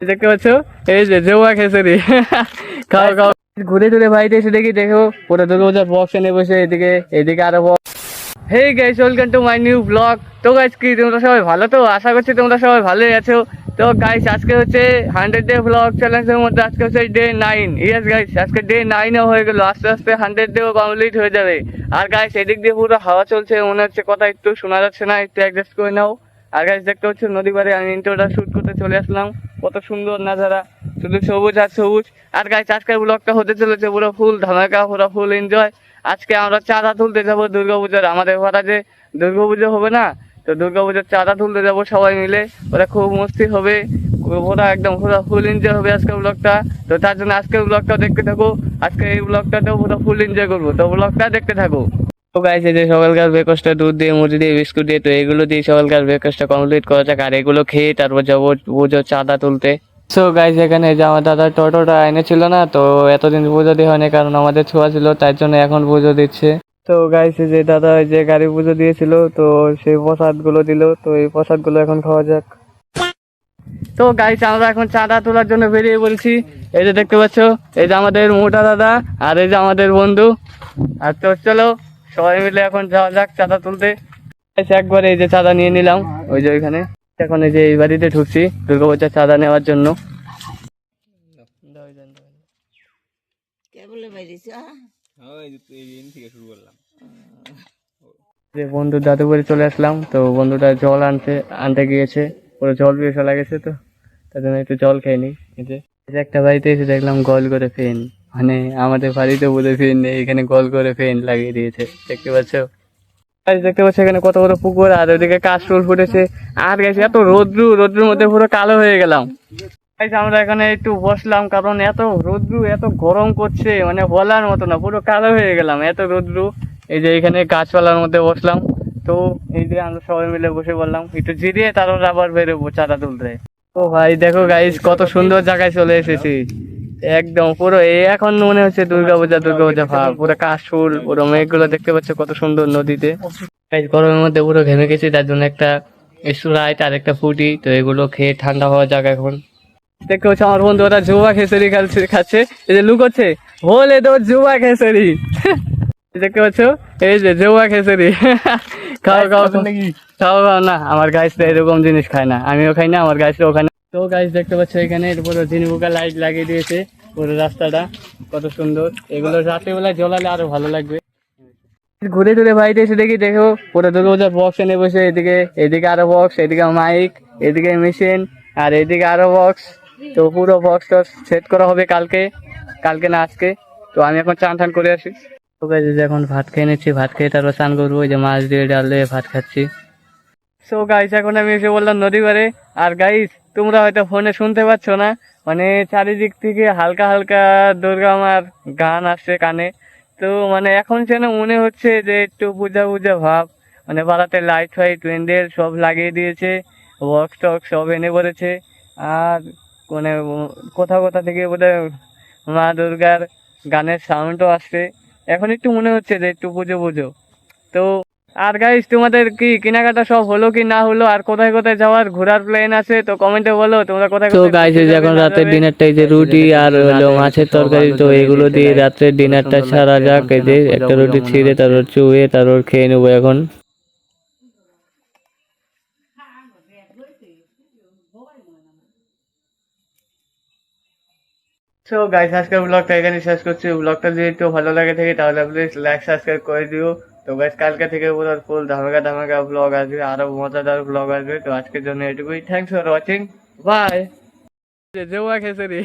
দেখতে পাচ্ছ, এই যে জেউয়া খেসারি। খাও খাও। ঘুরে ঘুরে বাড়িতে এসে দেখি, দেখো পুরো দুর্গাপূজার বক্স এনে বসে, এদিকে এদিকে আরো box. Hey guys, welcome to my new blog. তো গাইস, কি তোমরা সবাই ভালো? তো আশা করছি তোমরা সবাই ভালোই আছো। তো গাইস, আজকে হচ্ছে 100 ডে ব্লগ চ্যালেঞ্জের মধ্যে আজকে হচ্ছে ডে 9। ইয়েস গাইস, আজকে ডে 9ও হয়ে গেল। আস্তে আস্তে 100 ডেও কমপ্লিট হয়ে যাবে। আর গাইস, এদিক দিয়ে পুরো হাওয়া চলছে, মনে হচ্ছে কথা একটু শোনা যাচ্ছে না, একটু অ্যাডজাস্ট করে নাও। আর গাইস, দেখতে হচ্ছে নদী পাড়ে আমি ইন্ট্রোটা শুট করতে চলে আসলাম। কত সুন্দর নাজারা, শুধু সবুজ আর সবুজ। আর গাইস, আজকের ব্লগটা হতে চলেছে পুরো ফুল ধামাকা, পুরো ফুল এনজয়। আজকে আমরা চাঁদা তুলতে যাবো দুর্গাপূজার। আমাদের ঘরে যে দুর্গাপুজো হবে না, তো দুর্গাপুজোর চাঁদা তুলতে যাবো সবাই মিলে। ওরা খুব মস্তি হবে, ওরা একদম পুরো ফুল এনজয় হবে আজকের ব্লগটা। তো তার জন্য আজকের ব্লগটা দেখতে থাকো। আজকে এই ব্লগটাতেও পুরো ফুল এনজয় করবো, তো ব্লগটা দেখতে থাকো। তো গাইস, এই যে সকালকার ব্রেকফাস্টটা দুধ দিয়ে, মুড়ি দিয়ে, বিস্কুট দিয়ে, তো এগুলো দিয়ে সকালকার ব্রেকফাস্টটা কমপ্লিট করা যাক। আর এগুলো খেয়ে তারপর যাবো পুজোর চাঁদা তুলতে। সো গাইস, এখানে যে আমার দাদা টোটোটা এনেছিল না, তো এতদিন পুজো দেওয়া হয়নি কারণ আমাদের ছোঁয়া ছিল, তাই জন্য এখন পুজো দিচ্ছে। তো গাইস, যে দাদা যে গাড়ি পুজো দিয়েছিল, তো সেই প্রসাদ গুলো দিল, তো এই প্রসাদ গুলো এখন খাওয়া যাক। তো গাইস, আমরা এখন চাঁদা তোলার জন্য বেরিয়ে পড়েছি। এই যে দেখতে পাচ্ছ, এই যে আমাদের মোটা দাদা, আর এই যে আমাদের বন্ধু। আর তো চলো সবাই মিলে এখন যাওয়া যাক চাঁদা তুলতে। একবারে এই যে চাঁদা নিয়ে নিলাম, ওই যে ওইখানে। এখন এই যে এই বাড়িতে ঢুকছি দুর্গাপূজার চাঁদা নেওয়ার জন্য। যে বন্ধুর দাদু বাড়ি চলে আসলাম, তো বন্ধুটা জল আনতে গিয়েছে, পুরো জল পিপাসা লাগেছে, তো তার জন্য একটু জল খেয়ে নি। এই যে একটা বাড়িতে এসে দেখলাম গোল করে ফ্যান, মানে আমাদের বাড়িতে বোধহয় ফ্যান নেই, এখানে গোল করে ফ্যান লাগিয়ে দিয়েছে। দেখতে পাচ্ছ? দেখতে পাচ্ছ এখানে কত বড় পুকুর, আর ওইদিকে কাশফুল ফুটেছে। আর গেছে এত রোদ্রুর মধ্যে পুরো কালো হয়ে গেলাম। আমরা এখানে একটু বসলাম, কারণ এত রোদ্রু, এত গরম করছে, মানে বলার মতো না, পুরো কালো হয়ে গেলাম, এত রোদ্রু। এই যে এখানে গাছপালার মধ্যে বসলাম। তো এই যে আমরা সবাই মিলে বসে বললাম একটু জিরিয়ে তারপর আবার বেরোবো চাঁদা তুলতে। তো ভাই দেখো গাইস, কত সুন্দর জায়গায় চলে এসেছি। একদম পুরো এখন মনে হচ্ছে দুর্গাপূজা ভাব, পুরো কাশফুল, পুরো মেঘগুলো দেখতে পাচ্ছ কত সুন্দর নদীতে। গরমের মধ্যে পুরো ঘেমে গেছি, তার জন্য একটা স্প্রাইট আর একটা ফুটি, তো এগুলো খেয়ে ঠান্ডা হওয়া যাক এখন। দেখতে হচ্ছে আমার বন্ধু ওরা জুয়া খেসারি খাচ্ছে, এই যে লুকোচ্ছে, বলে তো জুয়া খেসারি। দেখতে পাচ্ছ, এই যে জুয়া খেসারি। খাও খাও খাও খাও। না, আমার গাইস এরকম জিনিস খায় না, আমিও খাই না, আমার গাইসও খায় না। তো গাইস, দেখতে পাচ্ছ এখানে পুরো ঝিনুকা লাইট লাগিয়ে দিয়েছে পুরো রাস্তাটা, কত সুন্দর। এগুলো রাত্রিবেলায় জ্বলালে আরো ভালো লাগবে। ঘুরে ঘুরে বাড়িতে এসে দেখি, দেখো পুরো দুর্গাপূজার বক্স এনে বসে, এদিকে এদিকে আরো বক্স, এদিকে মাইক, এদিকে মেশিন, আর এদিকে আরো বক্স। তো পুরো বক্সটা সেট করা হবে কালকে, কালকে না আজকে। তো আমি এখন চান টান করে আসি। তো গাইস, এখন ভাত খেয়ে নিচ্ছি, ভাত খেয়ে তারপর স্নান করবো। ওই যে মাছ দিয়ে ডাল দিয়ে ভাত খাচ্ছি। সো গাইস, এখন আমি এসে বললাম নদী পাড়ে। আর গাইস, তোমরা হয়তো ফোনে শুনতে পাচ্ছ না, মানে চারিদিক থেকে হালকা হালকা দুর্গা মার গান আসছে কানে। তো মানে এখন যেন মনে হচ্ছে যে একটু পূজা পূজা ভাব, মানে পাড়াতে লাইট ফাইট প্যান্ডেল সব লাগিয়ে দিয়েছে, বক্স টক্স সব এনে পড়েছে। আর মানে কোথা কোথা থেকে বোধহয় মা দুর্গার গানের সাউন্ডও আসছে। এখন একটু মনে হচ্ছে যে একটু পুজো পুজো। তো আর গাইস, তোমাদের কি কেনাকাটা সব হলো কি না হলো, আর কোথায় কোথায় যাওয়ার ঘোরার প্ল্যান আছে, তো কমেন্টে বলো তোমরা কোথায়। তো গাইস, এখন রাতের ডিনারটা এই যে রুটি আর হলো মাছের তরকারি, তো এগুলো দিয়ে রাতের ডিনারটা সারা যাক। এই যে একটা রুটি ছিঁড়ে তারপর চুয়ে তারপর খেয়ে নেবো এখন। সো গাইস, আজকের ব্লগটা এখানে শেষ করছি। ব্লগটা যদি একটু ভালো লাগে থাকে তাহলে প্লিজ লাইক সাবস্ক্রাইব করে দিও। তো গাইস, কালকে থেকে পুরো ফুল ধামাকা ধামাকা ব্লগ আসবে, আরো মজাদার ব্লগ আসবে। তো আজকের জন্য এটুকুই, থ্যাংকস ফর ওয়াচিং, বাই। জেওয়া খেসারি।